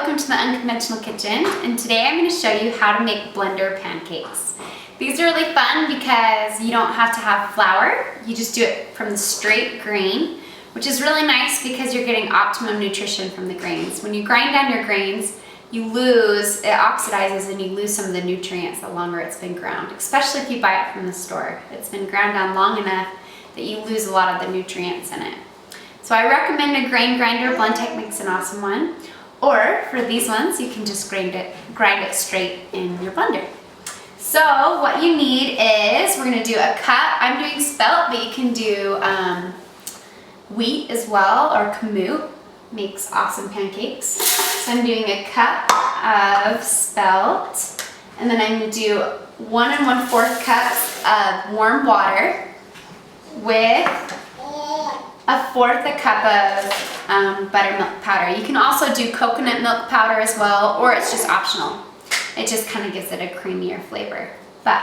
welcome to the Unconventional Kitchen, and today I'm going to show you how to make blender pancakes. These are really fun because you don't have to have flour, you just do it from the straight grain, which is really nice because you're getting optimum nutrition from the grains. When you grind down your grains, it oxidizes and you lose some of the nutrients the longer it's been ground, especially if you buy it from the store. It's been ground down long enough that you lose a lot of the nutrients in it. So I recommend a grain grinder. Pancake makes an awesome one. Or for these ones, you can just grind it straight in your blender. So what you need is, we're gonna do a cup. I'm doing spelt, but you can do wheat as well, or kamut. Makes awesome pancakes. So I'm doing a cup of spelt, and then I'm gonna do 1 1/4 cups of warm water with 1/4 cup of buttermilk powder. You can also do coconut milk powder as well, or it's just optional. It just kind of gives it a creamier flavor. But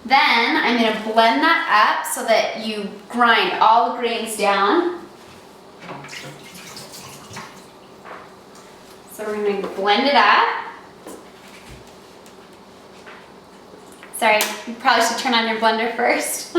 then I'm going to blend that up so that you grind all the grains down. So we're going to blend it up. Sorry, you probably should turn on your blender first.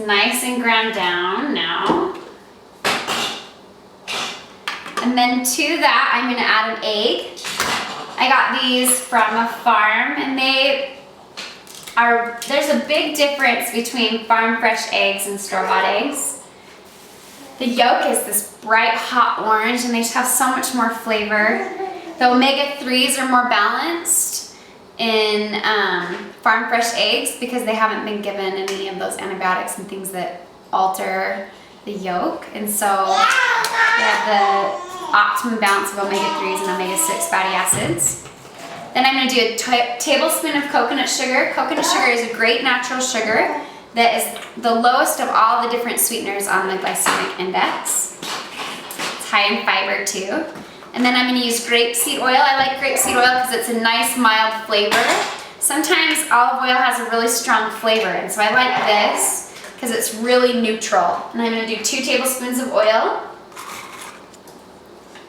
Nice and ground down now. And then to that, I'm going to add an egg. I got these from a farm, and there's a big difference between farm fresh eggs and store-bought eggs. The yolk is this bright hot orange, and they just have so much more flavor. The omega-3s are more balanced in farm fresh eggs because they haven't been given any of those antibiotics and things that alter the yolk, and so they have the optimum balance of omega-3s and omega-6 fatty acids. Then I'm going to do a tablespoon of coconut sugar. Coconut sugar is a great natural sugar that is the lowest of all the different sweeteners on the glycemic index. It's high in fiber too. And then I'm going to use grapeseed oil. I like grapeseed oil because it's a nice mild flavor. Sometimes olive oil has a really strong flavor, and so I like this because it's really neutral. And I'm going to do 2 tablespoons of oil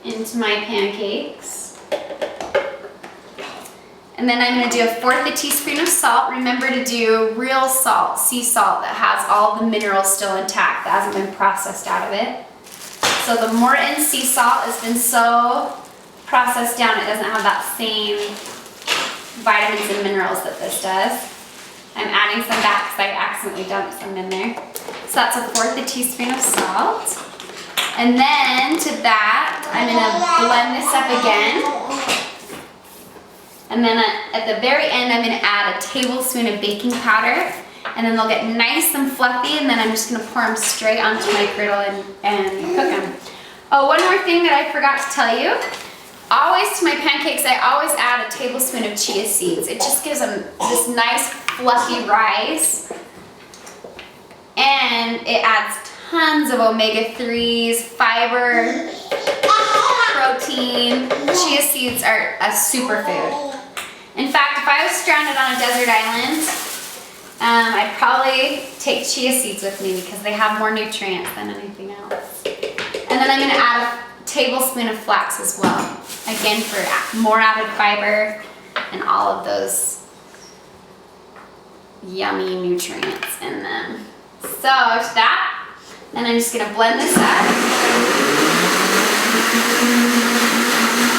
into my pancakes. And then I'm going to do 1/4 teaspoon of salt. Remember to do real salt, sea salt, that has all the minerals still intact, that hasn't been processed out of it. So the Morton sea salt has been so processed down, it doesn't have that same vitamins and minerals that this does. I'm adding some back because I accidentally dumped some in there. So that's 1/4 teaspoon of salt. And then to that, I'm going to blend this up again. And then at the very end, I'm going to add a tablespoon of baking powder. And then they'll get nice and fluffy, and then I'm just going to pour them straight onto my griddle and cook them. Oh, one more thing that I forgot to tell you. Always to my pancakes, I always add a tablespoon of chia seeds. It just gives them this nice fluffy rise. And it adds tons of omega-3s, fiber, protein. Chia seeds are a superfood. In fact, if I was stranded on a desert island, I'd probably take chia seeds with me because they have more nutrients than anything else. And then I'm going to add a tablespoon of flax as well. Again, for more added fiber and all of those yummy nutrients in them. So to that, then I'm just going to blend this up.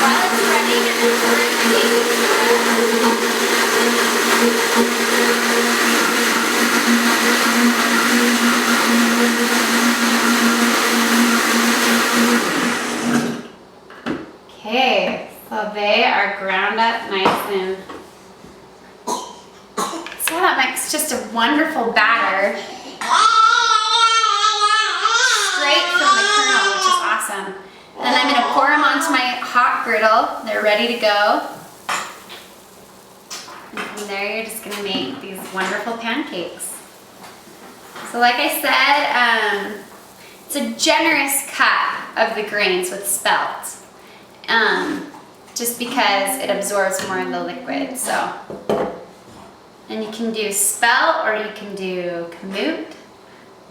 While it's running, and then pour in the baking soda. Okay, so they are ground up nice and so that makes just a wonderful batter straight from the kernel, which is awesome. And then I'm going to pour them onto my hot griddle. They're ready to go. And from there, you're just gonna make these wonderful pancakes. So like I said, it's a generous cut of the grains with spelt, just because it absorbs more of the liquid. So, and you can do spelt or you can do kamut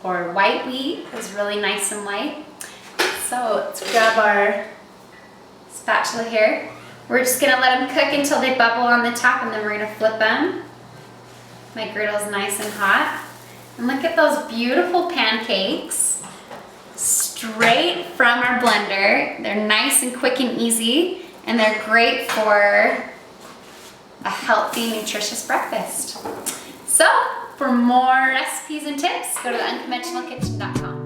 or white wheat. It's really nice and light. So let's grab our spatula here. We're just gonna let them cook until they bubble on the top, and then we're gonna flip them. My griddle's nice and hot. And look at those beautiful pancakes, straight from our blender. They're nice and quick and easy, and they're great for a healthy, nutritious breakfast. So, for more recipes and tips, go to theunconventionalkitchen.com.